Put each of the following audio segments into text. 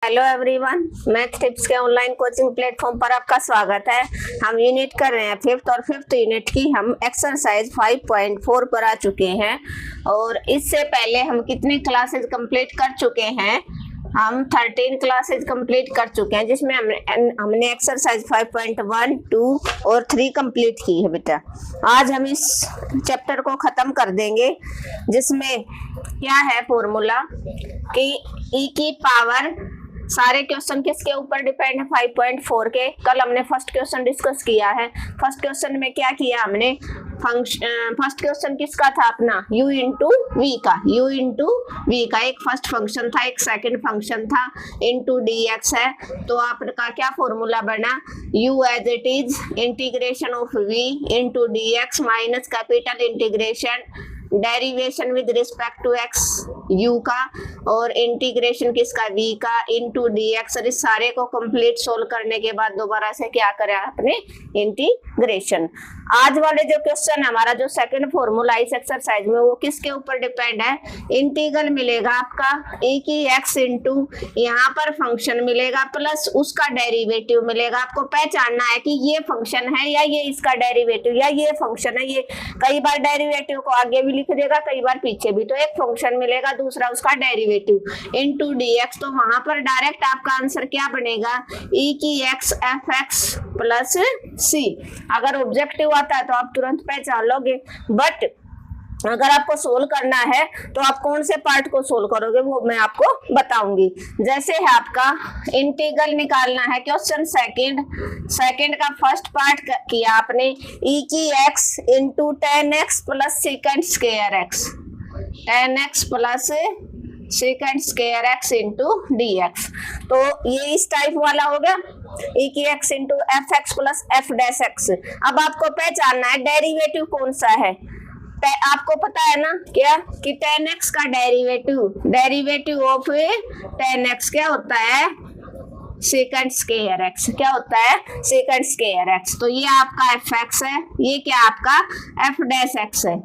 Hello everyone, math tips के online coaching platform पर आपका स्वागत है। हम यूनिट कर रहे हैं फिफ्थ और फिफ्थ यूनिट की हम एक्सरसाइज 5.4 पर आ चुके हैं। और इससे पहले हम कितनी क्लासेस कंप्लीट कर चुके हैं? हम 13 क्लासेस कंप्लीट कर चुके हैं, जिसमें हमने एक्सरसाइज 5.1, 2 और 3 कंप्लीट की है बेटा। आज हम इस चैप्टर को खत्म कर देंगे, जिसमें क्या है फॉर्मूला कि ई की पावर, सारे क्वेश्चन किसके ऊपर डिपेंड है? 5.4 के। कल हमने फर्स्ट क्वेश्चन डिस्कस किया है। फर्स्ट क्वेश्चन में क्या किया हमने? फर्स्ट क्वेश्चन किसका था अपना? u इंटू वी का। u इंटू वी का एक फर्स्ट फंक्शन था, एक सेकंड फंक्शन था, इंटू dx है। तो आपका क्या फॉर्मूला बना? u as it is integration of v into dx minus capital integration derivation with respect to x u का और इंटीग्रेशन किसका? v का इंटू dx। और इस सारे को कंप्लीट सोल्व करने के बाद दोबारा से क्या करें आपने? इंटीग्रेशन। आज वाले जो क्वेश्चन है, हमारा जो सेकंड फॉर्मूला इस एक्सरसाइज में, वो किसके ऊपर डिपेंड है? इंटीग्रल मिलेगा आपका e की x इंटू यहाँ पर फंक्शन मिलेगा प्लस उसका डेरिवेटिव मिलेगा। आपको पहचानना है कि ये फंक्शन है या ये इसका डेरिवेटिव, या ये फंक्शन है। ये कई बार डेरिवेटिव को आगे भी लिख देगा, कई बार पीछे भी। तो एक फंक्शन मिलेगा, दूसरा उसका डेरिवेटिव इंटू dx। तो वहां पर डायरेक्ट आपका आंसर क्या बनेगा? e की x fx प्लस c। अगर ऑब्जेक्टिव आता है तो आप तुरंत पहचान लोगे, बट अगर आपको सोल्व करना है तो आप कौन से पार्ट को सोल्व करोगे वो मैं आपको बताऊंगी। जैसे है आपका इंटीग्रल निकालना है, क्वेश्चन सेकंड का फर्स्ट पार्ट किया आपने, e की x into 10x plus second square x, 10x plus second square x into dx। तो ये इस टाइप वाला हो गया, e की x into F x plus F dash x. अब आपको पहचानना है डेरिवेटिव कौन सा है। आपको पता है ना क्या कि 10x का डेरिवेटिव ऑफ 10x क्या होता है? Second square x। क्या होता है? Second square x। तो ये आपका एफ एक्स है, ये क्या आपका एफ डैश एक्स है,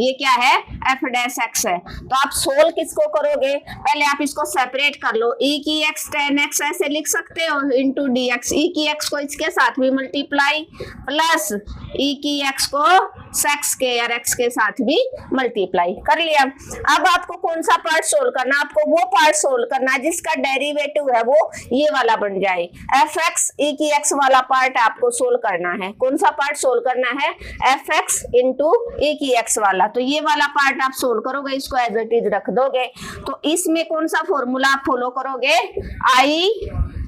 ये क्या है? एफ डैश एक्स है। तो आप सोल्व किसको करोगे? पहले आप इसको सेपरेट कर लो। e की x 10x ऐसे लिख सकते हो इंटू dx। e की x को इसके साथ भी मल्टीप्लाई प्लस e की x को सेक स्क्वायर x के साथ भी मल्टीप्लाई कर लिया। अब आपको कौन सा पार्ट सोल्व करना? आपको वो पार्ट सोल्व करना है जिसका डेरिवेटिव है वो ये वाला बन जाए। एफ एक्स e की x वाला पार्ट आपको सोल्व करना है। कौन सा पार्ट सोल्व करना है? एफ एक्स इंटू e की x वाला। तो ये वाला पार्ट आप सोल्व करोगे, इसको एज इट इज रख दोगे। तो इसमें कौन सा फॉर्मूला आप फॉलो करोगे? आई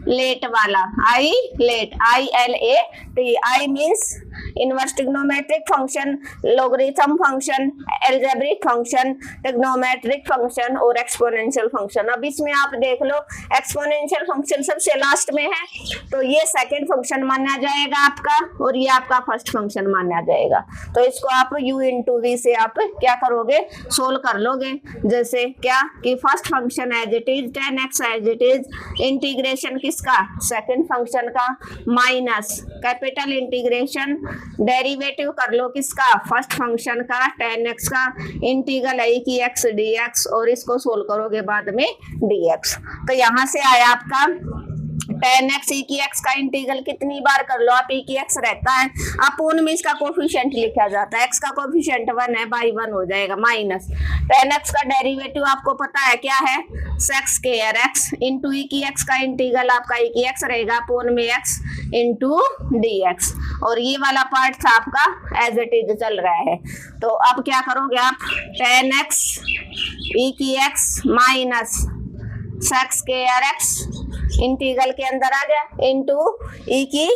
लेट वाला, I let, ILAT। I means inverse trigonometric function, logarithm function, algebraic function, trigonometric function और एक्सपोनेंशियल फंक्शन। अब इसमें आप देख लो, एक्सपोनेंशियल फंक्शन सबसे लास्ट में है, तो ये सेकंड फंक्शन माना जाएगा आपका, और ये आपका फर्स्ट फंक्शन माना जाएगा। तो इसको आप u इंटू वी से आप क्या करोगे? सोल्व कर लोगे। जैसे क्या कि first function as it is 10x as it is, integration किसका? सेकंड फंक्शन का, माइनस कैपिटल इंटीग्रेशन डेरिवेटिव कर लो किसका? फर्स्ट फंक्शन का 10x का, इंटीग्रल e की x dx, और इसको सोल्व करोगे बाद में dx। तो यहाँ से आया आपका 10x e की x का इंटीग्रल कितनी बार कर लो आप? e की x रहता है, अपोन में इसका कोफिशिएंट लिखा जाता है, x का कोफिशिएंट 1 है, बाई 1 हो जाएगा, माइनस 10x का डेरिवेटिव आपको पता है क्या है? Sec square x into e की x का इंटीग्रल आपका e की x रहेगा, अपोन में x इंटू dx। और ये वाला पार्ट था आपका एज इट इज चल रहा है। तो अब क्या करोगे आप? 10x e की x minus sec square x integral के अंदर आ गया, इंटू e की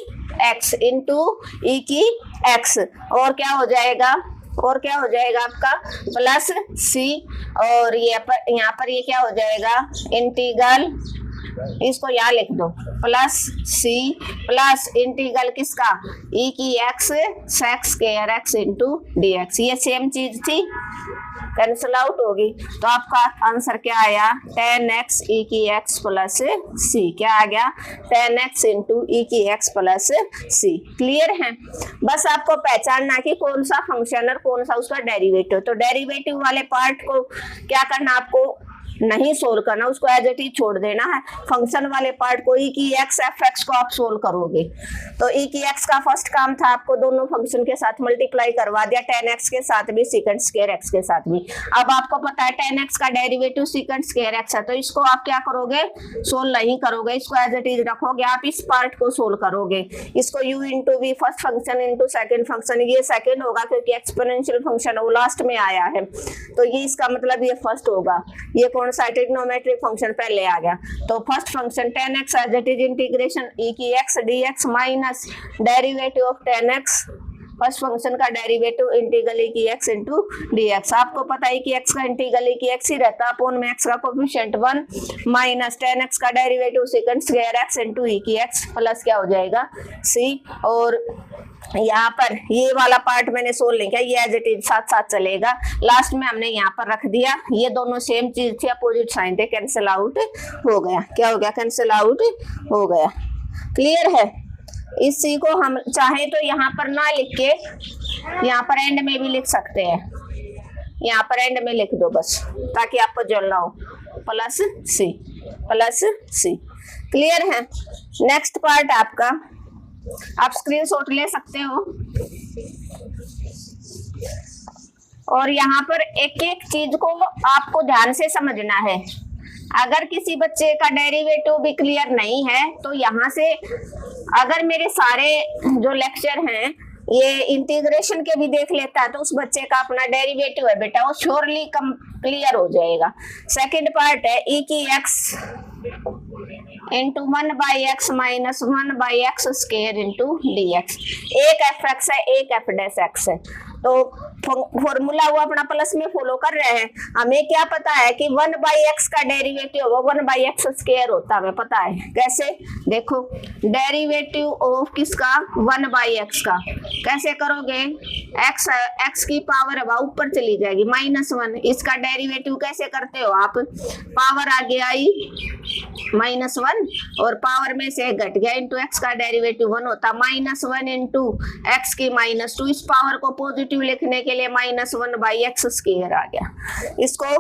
x इंटू e की x, और क्या हो जाएगा? और क्या हो जाएगा आपका? प्लस c, और यहाँ पर ये क्या हो जाएगा? इंटीग्रल, इसको यहाँ लिख दो, प्लस c प्लस इंटीग्रल किसका? e की x sec square x into dx। ये सेम चीज थी, कैंसिल आउट होगी। तो आपका आंसर क्या आया? 10x e की x प्लस c। क्या आ गया? 10x इंटू e की x प्लस c। क्लियर है? बस आपको पहचानना कि कौन सा फंक्शन और कौन सा उसका डेरिवेटिव। तो डेरिवेटिव वाले पार्ट को क्या करना आपको? नहीं सोल्व करना, उसको एज इट इज छोड़ देना है। फंक्शन वाले पार्ट को ई की एक्स एफ एक्स को आप सोल्व करोगे। तो ई की एक्स का फर्स्ट काम था आपको दोनों फंक्शन के साथ मल्टीप्लाई करवा दिया, tan x के साथ भी सेकंड स्क्वायर x के साथ भी। अब आपको पता है tan x का डेरिवेटिव सेकंड स्क्वायर x है, तो इसको आप क्या करोगे, सोल्व नहीं करोगे, इसको एज इट इज रखोगे, आप इस पार्ट को सोल्व करोगे। इसको u into v first function into second function, ये सेकेंड होगा क्योंकि एक्सपोनेंशियल फंक्शन वो लास्ट में आया है, तो ये इसका मतलब ये फर्स्ट होगा। ये कौन सा ट्रिग्नोमेट्रिक फंक्शन पहले आ गया, तो first function tan x as it is integration e की x dx minus derivative of tan x, first function का डेरिवेटिव इंटीग्रल की x इंटू dx। आपको पता है कि x का इंटीग्रल की x ही रहता है, अपोन में x का कोफिशिएंट 1 माइनस tan x का derivative second square x into e की x प्लस क्या हो जाएगा c। और यहाँ पर ये वाला पार्ट मैंने सोल्व नहीं किया, ये एज इट इज साथ साथ चलेगा, लास्ट में हमने यहाँ पर रख दिया। ये दोनों सेम चीज थी, अपोजिट साइन थे, कैंसिल आउट हो गया। क्या हो गया, कैंसिल आउट हो गया। क्लियर है। इसी को हम चाहे तो यहाँ पर ना लिख के यहाँ पर एंड में भी लिख सकते हैं, यहाँ पर एंड में लिख दो बस, ताकि आपको जलना हो, प्लस सी प्लस सी। क्लियर है। नेक्स्ट पार्ट आपका, आप स्क्रीनशॉट ले सकते हो और यहाँ पर एक एक चीज को आपको ध्यान से समझना है। अगर किसी बच्चे का डेरिवेटिव भी क्लियर नहीं है तो यहाँ से अगर मेरे सारे जो लेक्चर हैं ये इंटीग्रेशन के भी देख लेता है तो उस बच्चे का अपना डेरिवेटिव है बेटा वो श्योरली कम क्लियर हो जाएगा। सेकंड पार्ट है e की x into 1/x minus 1/x square into dx। एक fx है, एक f डैश x है, तो फॉर्मूला वो अपना प्लस में फॉलो कर रहे हैं। हमें क्या पता है कि 1/x का डेरिवेटिव वो 1/x स्क्वायर होता है, हमें पता है। कैसे, देखो डेरिवेटिव ऑफ किसका, 1/x का कैसे करोगे, x की पावर अब ऊपर चली जाएगी -1, इसका डेरिवेटिव कैसे करते हो आप, पावर आगे आई -1 और पावर में से घट गया इंटू x का डेरिवेटिव 1 होता, -1 इंटू x की -2, इस पावर को पॉजिटिव लिखने के लिए -1/x स्क्वायर आ गया, इसको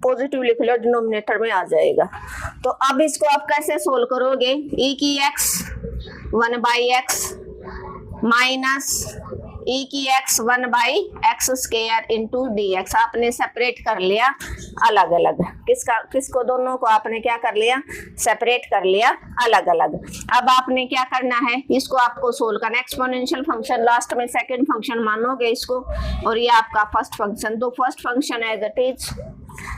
पॉजिटिव लिख लो, डिनोमिनेटर में आ जाएगा। तो अब इसको आप कैसे सोल्व करोगे, e की x 1/x माइनस e की x 1/x square into dx आपने सेपरेट कर लिया अलग अलग, किसको, दोनों को आपने क्या कर लिया, सेपरेट कर लिया अलग अलग। अब आपने क्या करना है, इसको आपको सोल्व करना, एक्सपोनेंशियल फंक्शन लास्ट में सेकंड फंक्शन मानोगे इसको, और ये आपका फर्स्ट फंक्शन। तो first function as it is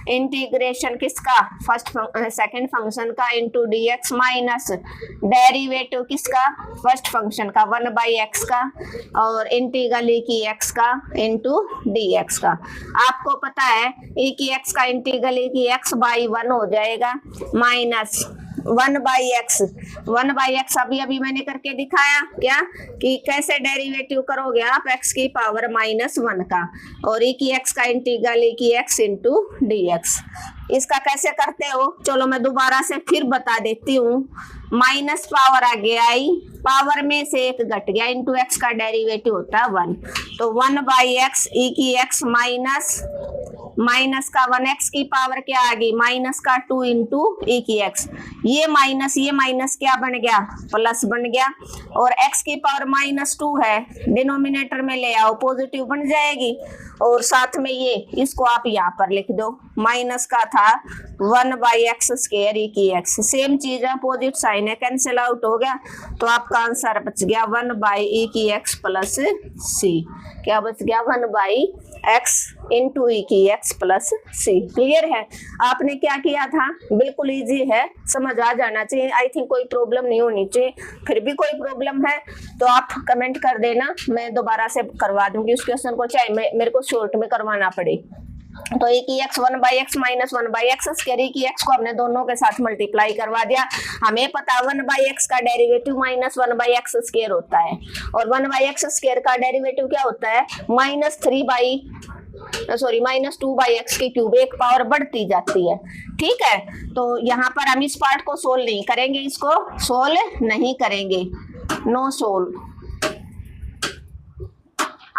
integration किसका, सेकंड फंक्शन का इंटू dx माइनस डेरिवेटिव किसका, फर्स्ट फंक्शन का 1/x का और इंटीग्रल e की x का इंटू dx का। आपको पता है e की x का इंटीग्रल e की x बाई 1 हो जाएगा माइनस 1/x अभी मैंने करके दिखाया क्या, कि कैसे डेरिवेटिव करोगे आप x की पावर -1 का और e की x का इंटीग्रल e की x इंटू dx। इसका कैसे करते हो, चलो मैं दोबारा से फिर बता देती हूँ। माइनस पावर आगे आई, पावर में से एक घट गया, इंटू x का डेरिवेटिव होता है 1, तो 1/x e की x माइनस का 1x की पावर क्या आ गई, माइनस का 2 इंटू e की x, ये माइनस क्या बन गया, प्लस बन गया, और x की पावर -2 है, डिनोमिनेटर में ले आओ पॉजिटिव बन जाएगी, और साथ में ये इसको आप यहाँ पर लिख दो, माइनस का था 1/x स्क्वायर e की x, सेम चीज है, अपोजिट साइन है, कैंसिल आउट हो गया, तो आपका आंसर बच गया 1/e की x प्लस c। क्या बच गया, 1/x इंटू e की x प्लस c। क्लियर है। आपने क्या किया था, बिल्कुल इजी है, समझ आ जाना चाहिए, आई थिंक कोई प्रॉब्लम नहीं होनी चाहिए। फिर भी कोई प्रॉब्लम है तो आप कमेंट कर देना, मैं दोबारा से करवा दूंगी उस क्वेश्चन को, चाहे मेरे को शॉर्ट में करवाना पड़े। तो e की x 1/x minus 1/x square e की x को हमने दोनों के साथ मल्टीप्लाई करवा दिया। हमें पता 1/x का डेरिवेटिव माइनस 1/x स्क्वायर होता है, और 1/x स्क्वायर का डेरिवेटिव क्या होता है, -2/x की क्यूब, एक पावर बढ़ती जाती है। ठीक है, तो यहाँ पर हम इस पार्ट को सोल्व नहीं करेंगे, इसको सोल्व नहीं करेंगे, नो सोल्व।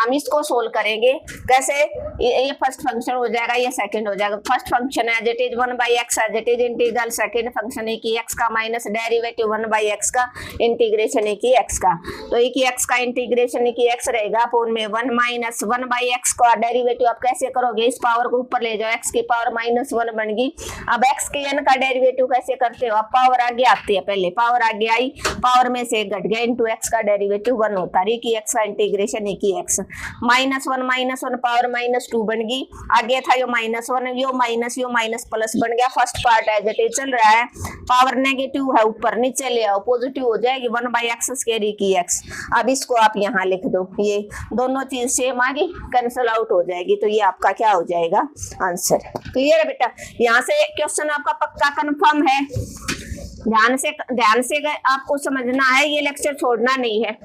हम इसको सोल्व करेंगे कैसे। ये फर्स्ट फंक्शन हो जाएगा, ये सेकंड हो जाएगा। First function as it is 1/x as it is integral, second function है कि x का माइनस डेरिवेटिव 1/x का इंटीग्रेशन है कि x का, तो एक ही x का इंटीग्रेशन है कि x रहेगा पूर्ण में 1 माइनस 1/x का डेरिवेटिव आप कैसे करोगे, इस पावर को ऊपर ले जाओ, x की पावर -1 बन गई। अब x के n का डेरिवेटिव कैसे करते हो, आप पावर आगे आती है, पहले पावर आगे आई, पावर में से घट गया, इंटू x का डेरिवेटिव 1 होता है कि x का इंटीग्रेशन है कि x -1 पावर -2 बन गई। आगे था यो -1, यो माइनस प्लस बन गया। First part as it is चल रहा है, पावर नेगेटिव है ऊपर, नीचे ले आओ, पॉजिटिव हो जाएगी 1/x स्क्वायर की x। अब इसको आप यहाँ लिख दो, ये दोनों चीज सेम आ गई, कैंसिल आउट हो जाएगी, तो ये आपका क्या हो जाएगा आंसर। क्लियर है बेटा, यहाँ से क्वेश्चन आपका पक्का कंफर्म है। ध्यान से आपको समझना है, ये लेक्चर छोड़ना नहीं है।